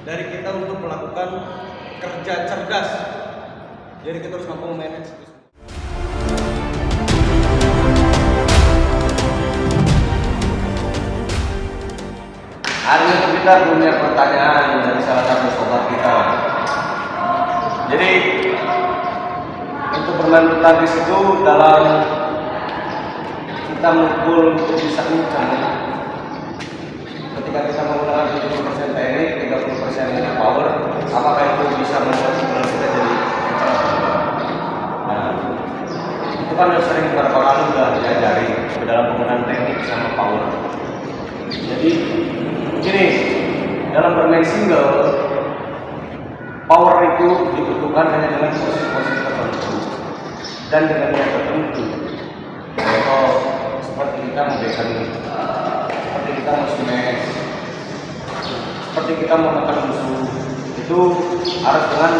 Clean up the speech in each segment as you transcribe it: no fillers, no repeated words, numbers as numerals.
dari kita untuk melakukan kerja cerdas. Jadi kita harus mampu manage itu. Hari ini kita punya pertanyaan dari salah satu sobat kita. Jadi untuk bermain bulu tangkis itu dalam kita mukul untuk bisa kencang. Ketika kita menggunakan 70% teknik, 30% power, apakah itu bisa membuat pukulan kita jadi kencang? Nah, itu kan udah sering beberapa kali udah diajari dalam penggunaan teknik sama power. Jadi begini, dalam bermain single, power itu dibutuhkan hanya dengan posisi-posisi tertentu dan dengan niat tertentu. Contoh seperti kita memberikan, seperti kita smash, seperti kita menekan musuh, itu harus dengan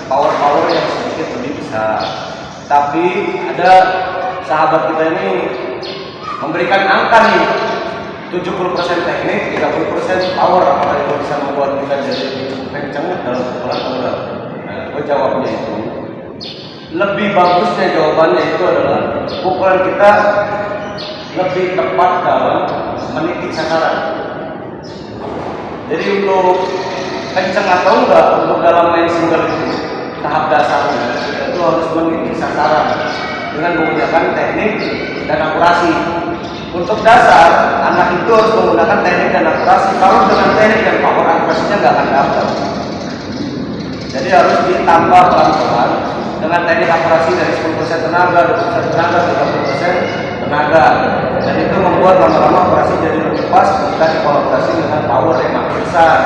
power yang sedikit lebih besar. Tapi ada sahabat kita ini memberikan angka nih, 70% teknik, 30% power. Apakah itu bisa membuat kita jadi kencang dalam pukulan atau enggak? Nah, gue jawabnya itu lebih bagusnya jawabannya itu adalah pukulan kita lebih tepat dalam meniti sasaran. Jadi untuk kencang atau enggak, untuk dalam main single itu tahap dasarnya itu harus meniti sasaran dengan menggunakan teknik dan akurasi. Untuk dasar, anak itu harus menggunakan teknik dan akurasi. Kalau dengan teknik dan power, akurasinya nggak akan dapat. Jadi harus ditambah pelan-pelan dengan teknik akurasi dari 10% tenaga, 20% tenaga, 30% tenaga. Dan itu membuat lama-lama akurasi jadi lebih pas jika dikolaborasi dengan power yang makin besar.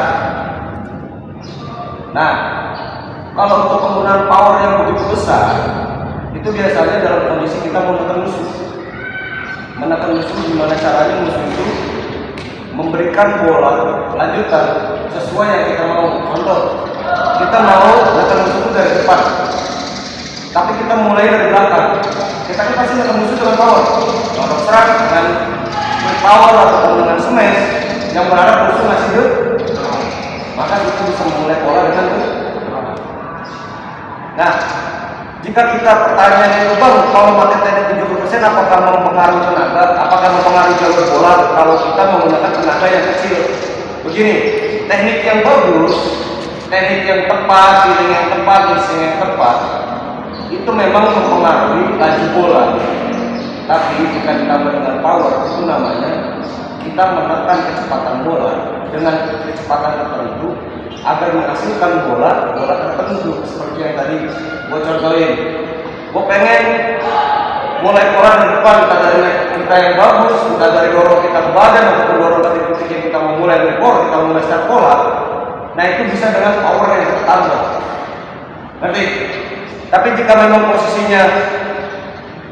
Nah, kalau untuk penggunaan power yang begitu besar, itu biasanya dalam kondisi kita menekan musuh. Menekan musuh gimana caranya musuh itu memberikan bola lanjutan sesuai yang kita mau. Contoh, kita mau menekan musuh itu dari depan, tapi kita mulai dari belakang. Kita kan pasti menekan musuh dengan power. Kalau serang dengan power atau dengan smash yang berharap musuh ngasih ke, maka kita bisa memulai bola dengan itu. Nah, jika kita pertanyaannya itu bang, kalau pakai teknik 70% apakah mempengaruhi tenaga? Apakah mempengaruhi jalur bola kalau kita menggunakan tenaga yang kecil? Begini, teknik yang bagus, teknik yang tepat, feeling yang tepat, missing yang tepat, itu memang mempengaruhi laju bola. Tapi jika ditambah dengan power, itu namanya kita menekan kecepatan bola dengan kecepatan tertentu agar menghasilkan bola tertentu seperti yang tadi gue contohin. Gue pengen mulai bola dari depan, entah dari kita yang bagus, entah dari dorong kita ke badan ataupun dorong ke titik yang kita mau mulai dari bola, kita mulai start bola. Nah itu bisa dengan power yang bertambah. Ngerti? Tapi jika memang posisinya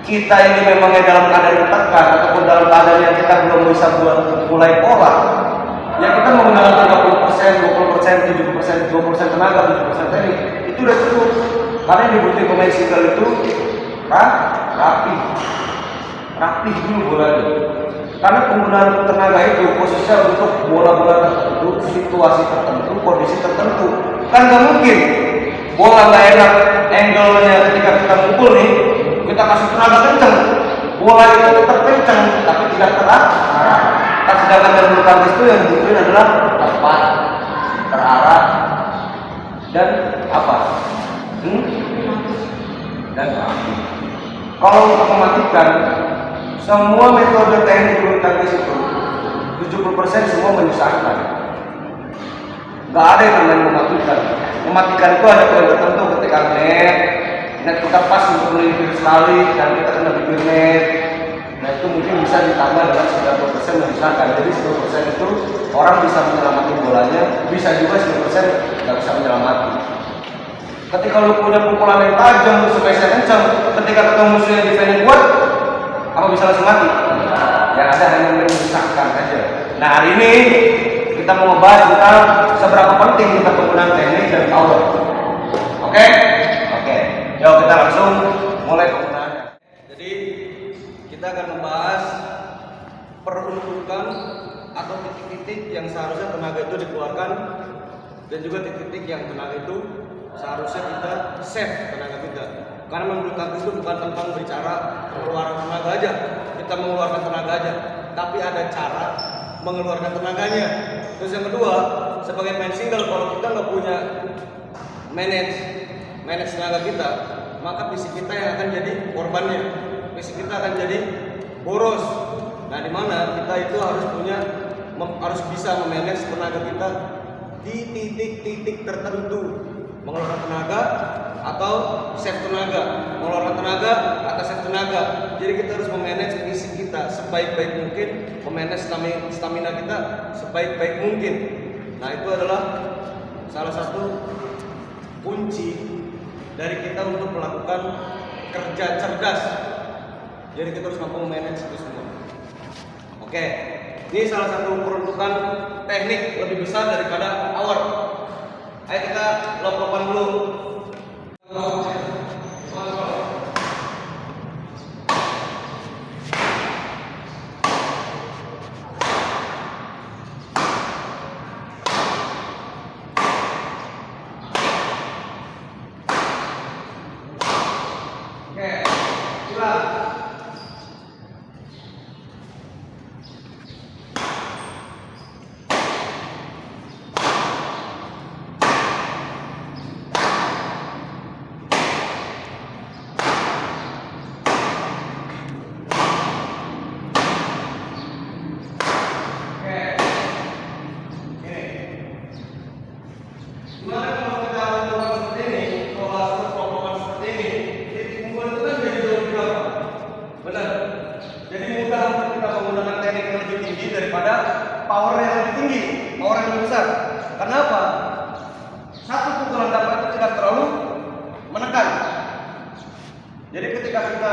kita ini memangnya dalam keadaan ditekan ataupun dalam keadaan yang kita belum bisa buat mulai pola, ya kita menggunakan 30%, 20%, 70%, 20% tenaga, 70% teknik, itu udah cukup. Karena yang dibutuhin pemain single itu rapi dulu bolanya. Karena penggunaan tenaga itu khususnya untuk bola-bola tertentu, situasi tertentu, kondisi tertentu. Kan nggak mungkin bola nggak enak angle-nya ketika kita mukul nih, kita kasih tenaga kenceng, bola itu tetap kenceng tapi tidak terarah. Kan sedangkan dalam bulu tangkis itu yang dibutuhin adalah tepat, terarah, dan apa? Dan rapi. Kalau untuk mematikan, semua metode teknik bulu tangkis itu 70% semua menyusahkan. Nggak ada yang namanya mematikan. Mematikan itu ada poin tertentu ketika net kita pas untuk melintir sekali dan kita kena bibir net. Nah itu mungkin bisa ditambah dengan 90% menyusahkan. Jadi 10% itu orang bisa menyelamatkan bolanya, bisa juga 10% nggak bisa menyelamatkan. Ketika lu punya pukulan yang tajam, lu spesial kencang, ketika ketemu musuh yang defense kuat, apa bisa langsung mati? Ya ada hanya menyusahkan aja. Nah hari ini kita mau ngebahas tentang seberapa penting kita penggunaan teknik dan power. Oke? Yuk kita langsung mulai penggunaannya. Jadi kita akan membahas peruntukan atau titik-titik yang seharusnya tenaga itu dikeluarkan dan juga titik-titik yang tenaga itu seharusnya kita save tenaga kita. Karena menurut aku itu bukan tentang bicara mengeluarkan tenaga aja, kita mengeluarkan tenaga aja, tapi ada cara mengeluarkan tenaganya. Terus yang kedua, sebagai main single, kalau kita nggak punya manage tenaga kita, maka fisik kita yang akan jadi korbannya, fisik kita akan jadi boros. Nah, di mana kita itu harus bisa memanage tenaga kita di titik-titik tertentu, mengeluarkan tenaga atau save tenaga, mengeluarkan tenaga atau save tenaga. Jadi kita harus memanage fisik kita sebaik-baik mungkin, memanage stamina kita sebaik-baik mungkin. Nah, itu adalah salah satu kunci dari kita untuk melakukan kerja cerdas. Jadi kita harus mampu memanage itu semua. Oke, ini salah satu peruntukan teknik lebih besar daripada hour. Ayo kita lop-lopan dulu. Power yang lebih tinggi, power yang lebih besar. Kenapa? Satu pukulan dapat itu tidak terlalu menekan. Jadi ketika kita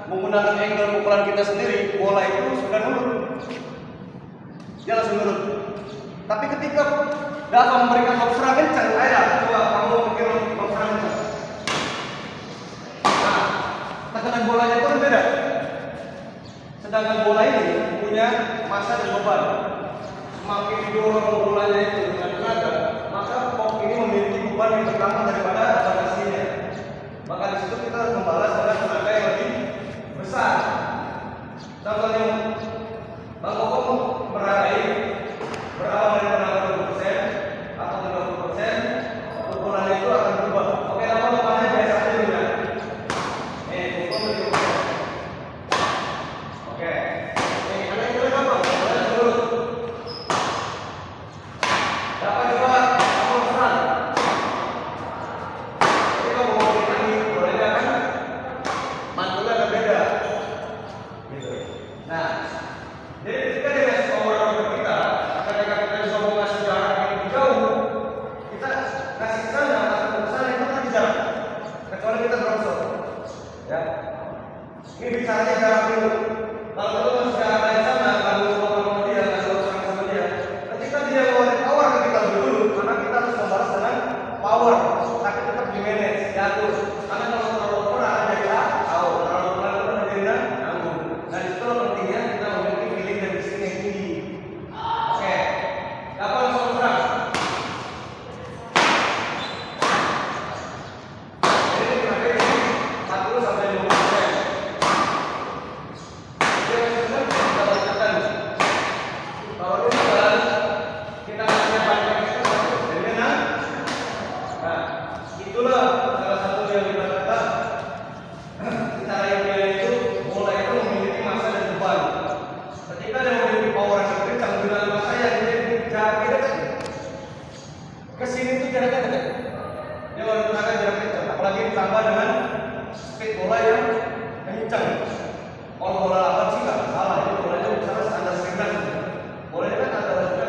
menggunakan angle pukulan kita sendiri, bola itu sudah nurut, dia langsung nurut. Tapi ketika dapat memberikan lob serang kencang, ayo coba kamu bikin lob serang kencang. Nah, tekanan bolanya itu kan beda. Sedangkan bola ini punya massa dan beban. Semakin didorong bolanya itu dengan tenaga, maka pop ini memiliki beban yang pertama daripada beban aslinya. Maka di situ kita harus membalas dengan tenaga yang lebih besar. Contohnya, Bang Koko meraih berawal dari tenaga 20% atau 30%, pukulannya itu akan berubah. Oke, lama-lamanya biasa aja dulu ya. Pukul 30%. Oke. Karena itu apa? Dapat juga kamu serang. Jadi kalau mau lagi, bolehnya kan mantulnya agak beda. Gitu. Nah, jadi ketika dia kasih power ke kita, ketika kita coba ngasih jarak yang lebih jauh, kita kasih sana atau ke sana itu kan jarak. Kecuali kita drop. Ya. Ini bicaranya jarak dulu. Kalau itu masih jarak dari sana, kalau sama dia, kalau sama dia, ketika dia ngeluarin power ke kita dulu, karena kita harus membalas dengan power, tapi tetap di manage, diatur. Karena kalau terlalu over akan jadi out, terlalu pelan akan jadi nanggung. Nah, itu pentingnya kita memiliki feeling dan discipline yang tinggi. Oke, dapat langsung serang. Jadi terakhir 40 sampai 50%. Itulah salah satu yang kita kata cara yang dia itu bola itu memiliki massa dan beban. Ketika dia memiliki power yang kencang dengan massa yang jaraknya dekat, kesini itu jaraknya dekat. Dia menggunakan jarak kencang, apalagi ditambah dengan speed bola yang kencang. Kalau bola lapan sih nggak salah, itu bolanya misalnya standar segmen. Bolanya kan ada juga.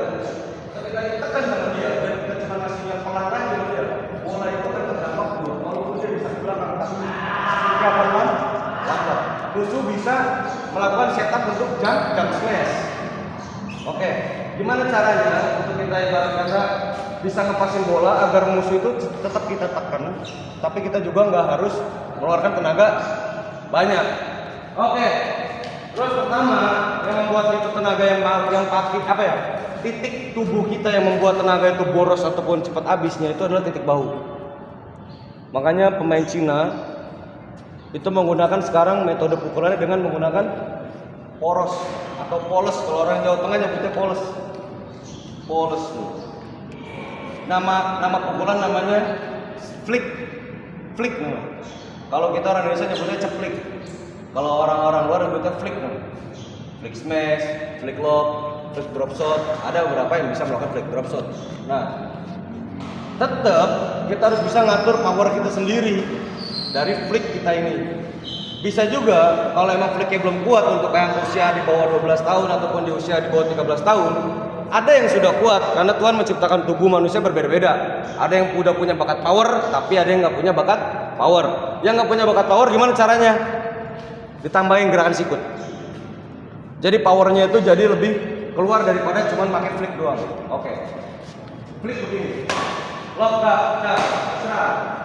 Ketika ditekan sama dia dan kita cuma ngasihnya pelan aja sama dia, bola itu kan terdampak dulu. Walaupun dia bisa bilang tapi siapa kan? Musuh bisa melakukan setup untuk jump smash. Oke, gimana caranya untuk kita ibarat kata bisa ngepasin bola agar musuh itu tetap kita tekan, tapi kita juga nggak harus mengeluarkan tenaga banyak. Oke, Terus pertama yang membuat itu tenaga yang pakai apa ya? Titik tubuh kita yang membuat tenaga itu boros ataupun cepat habisnya itu adalah titik bahu. Makanya pemain Cina itu menggunakan sekarang metode pukulannya dengan menggunakan poros atau poles. Kalau orang Jawa Tengah nyebutnya poles. Poles. Nama pukulan namanya flick. Flick namanya. Kalau kita orang Indonesia nyebutnya ceplik. Kalau orang-orang luar nyebutnya flick namanya. Flick smash, flick lob, flick drop shot. Ada beberapa yang bisa melakukan flick drop shot. Nah, tetap kita harus bisa ngatur power kita sendiri dari flick kita ini. Bisa juga kalau emang flicknya belum kuat untuk yang usia di bawah 12 tahun ataupun di usia di bawah 13 tahun, ada yang sudah kuat karena Tuhan menciptakan tubuh manusia berbeda-beda. Ada yang udah punya bakat power, tapi ada yang nggak punya bakat power. Yang nggak punya bakat power gimana caranya? Ditambahin gerakan sikut. Jadi powernya itu jadi lebih keluar daripada cuma pakai flick doang. Oke. Flick begini. Lock, serang.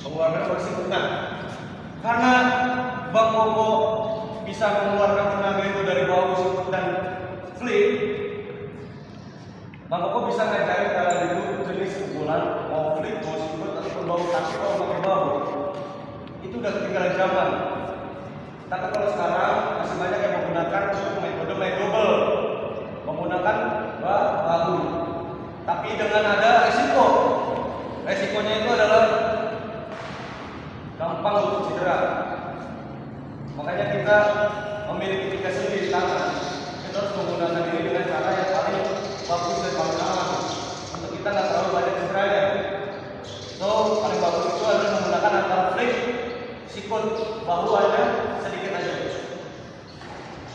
Mengeluarkan sikut. Nah, karena Bang Koko bisa mengeluarkan tenaga itu dari bawah sikut dan flip, Bang Koko bisa ngajarin kalian itu jenis pukulan mau flip, mau sikut ataupun bau kaki atau pakai bau. Itu udah ketinggalan zaman. Tapi kalau sekarang masih banyak yang menggunakan metode main double, menggunakan bahu. Tapi dengan ada resiko. Resikonya itu adalah gampang untuk cedera. Makanya kita memiliki tiga sendi di tangan. Kita harus menggunakan ini dengan cara yang paling bagus dan paling aman untuk kita nggak terlalu banyak cederanya. So paling bagus itu adalah menggunakan antara flick, sikut, bahu aja sedikit aja.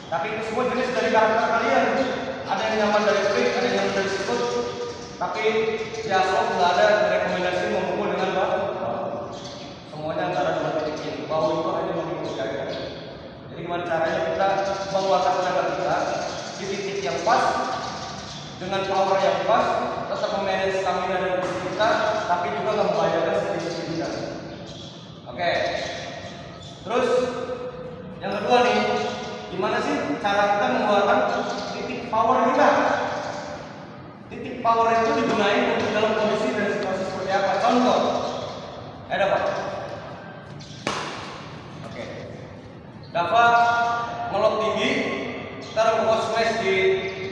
Tapi itu semua jenis dari karakter kalian. Ada yang nyaman dari flick, ada yang nyaman dari sikut. Tapi ya so nggak ada rekomendasi memukul dengan bahu. Semuanya antara dua titik ini. Bahu itu hanya mengikuti aja. Jadi gimana caranya kita mengeluarkan tenaga kita di titik yang pas dengan power yang pas, tetap memanage stamina dan fisik kita, tapi juga nggak membahayakan sisi kita. Oke. Terus yang kedua nih, gimana sih cara kita mengeluarkan titik power kita? Titik power itu digunakan untuk dalam kondisi dan situasi seperti apa? Contoh, ada apa? Dava melot tinggi, taruh bawah smash di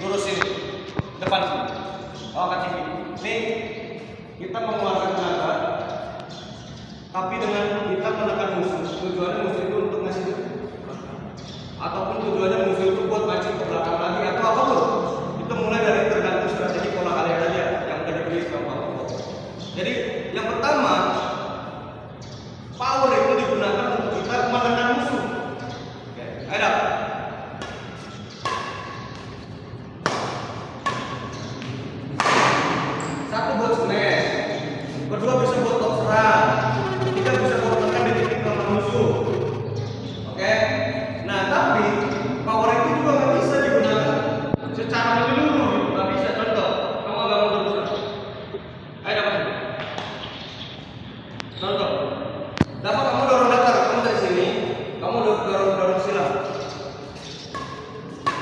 lurus sini, depan sini, angkat tinggi. Ini kita mengeluarkan tenaga, tapi dengan kita menekan musuh. Tujuannya musuh itu untuk ngasih, ataupun tujuannya musuh itu buat mancing ke belakang lagi atau apapun. Itu mulai dari tergantung strategi pola kalian aja yang udah diberi sama Pak. Jadi yang pertama, power itu digunakan untuk kita menekan musuh. Ada. Satu buat smash, kedua bisa buat top serang, ketiga bisa buat tekan di titik kelemahan musuh. Oke. Nah tapi power itu juga nggak bisa digunakan secara menyeluruh, nggak bisa. Contoh, kamu agak mundur terus. Ayo dapat. Contoh, dapat kamu dorong datar, kamu dari sini, kamu dorong silang.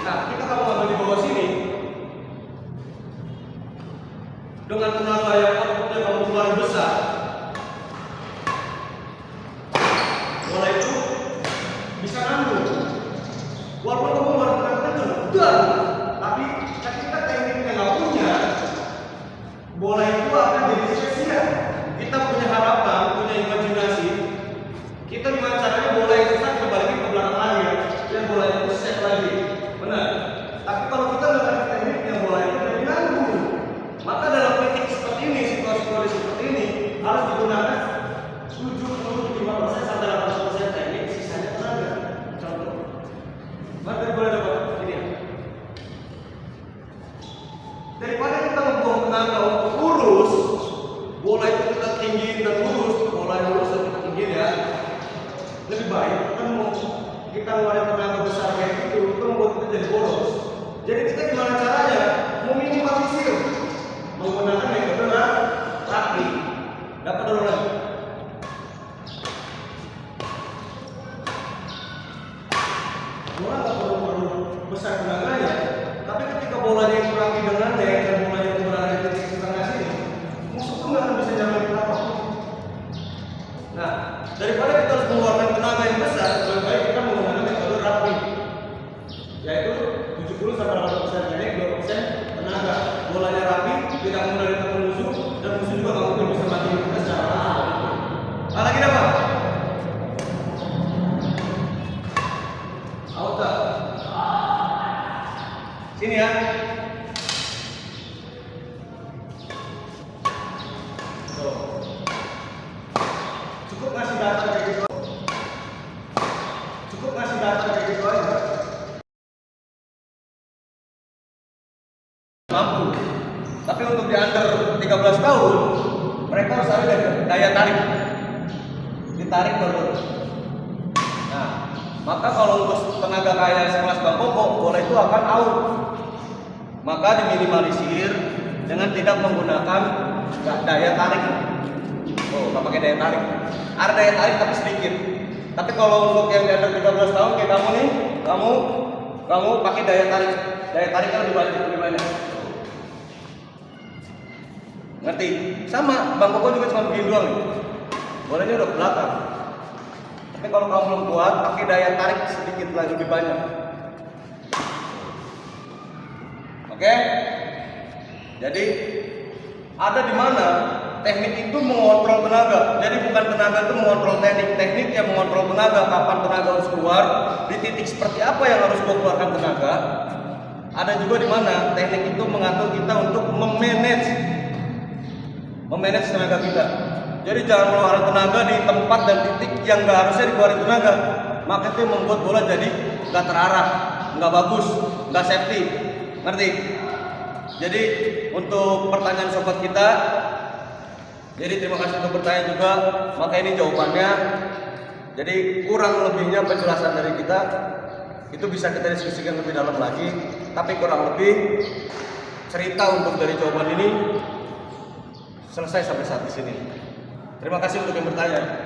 Nah, ketika kamu ambil di bawah sini, dengan tenaga yang outputnya kamu keluar besar, bola itu bisa nanggung. Walaupun kamu melakukan kencang, tapi ketika tekniknya nggak punya, bola itu akan jadi sia-sia. Kita punya harapan, punya imajinasi. Kita gimana caranya bola yang susah kita balikin ke belakang lagi ya, dan bola itu set lagi. Benar. Tapi kalau kita melakukan tekniknya bola itu jadi nanggung. Maka dalam titik seperti ini, situasi seperti ini, Nah, daripada kita harus mengeluarkan tenaga yang besar, lebih baik kita menggunakan metode rapi, yaitu 70-80% teknik, 20% tenaga. Bolanya rapi, tidak mudah ditekan musuh, dan musuh juga nggak mungkin bisa mati kita secara langsung. Lagi apa? Auta. Sini ya. Tuh. Cukup ngasih data kayak gitu. Cukup ngasih data kayak gitu aja. Mampu. Tapi untuk di under 13 tahun, mereka harus ada daya tarik. Ditarik baru. Nah, maka kalau untuk tenaga kayak sekelas Bang Koko, bola itu akan out. Maka diminimalisir dengan tidak menggunakan daya tarik. Oh, nggak pakai daya tarik. Ada daya tarik tapi sedikit. Tapi kalau untuk yang di under 13 tahun kayak kamu nih, kamu pakai daya tarik. Daya tariknya lebih banyak. Ngerti? Sama, Bang Koko juga cuma begini doang nih. Bolanya udah ke belakang. Tapi kalau kamu belum kuat, pakai daya tarik sedikit lagi lebih banyak. Oke? Jadi ada di mana teknik itu mengontrol tenaga. Jadi bukan tenaga itu mengontrol teknik yang mengontrol tenaga. Kapan tenaga harus keluar, di titik seperti apa yang harus gua keluarkan tenaga. Ada juga di mana teknik itu mengatur kita untuk memanage tenaga kita. Jadi jangan mengeluarkan tenaga di tempat dan titik yang nggak harusnya dikeluarin tenaga. Maka itu membuat bola jadi nggak terarah, nggak bagus, nggak safety. Ngerti? Jadi untuk pertanyaan sobat kita, jadi terima kasih untuk bertanya juga. Maka ini jawabannya. Jadi kurang lebihnya penjelasan dari kita itu bisa kita diskusikan lebih dalam lagi. Tapi kurang lebih cerita untuk dari jawaban ini selesai sampai saat di sini. Terima kasih untuk yang bertanya.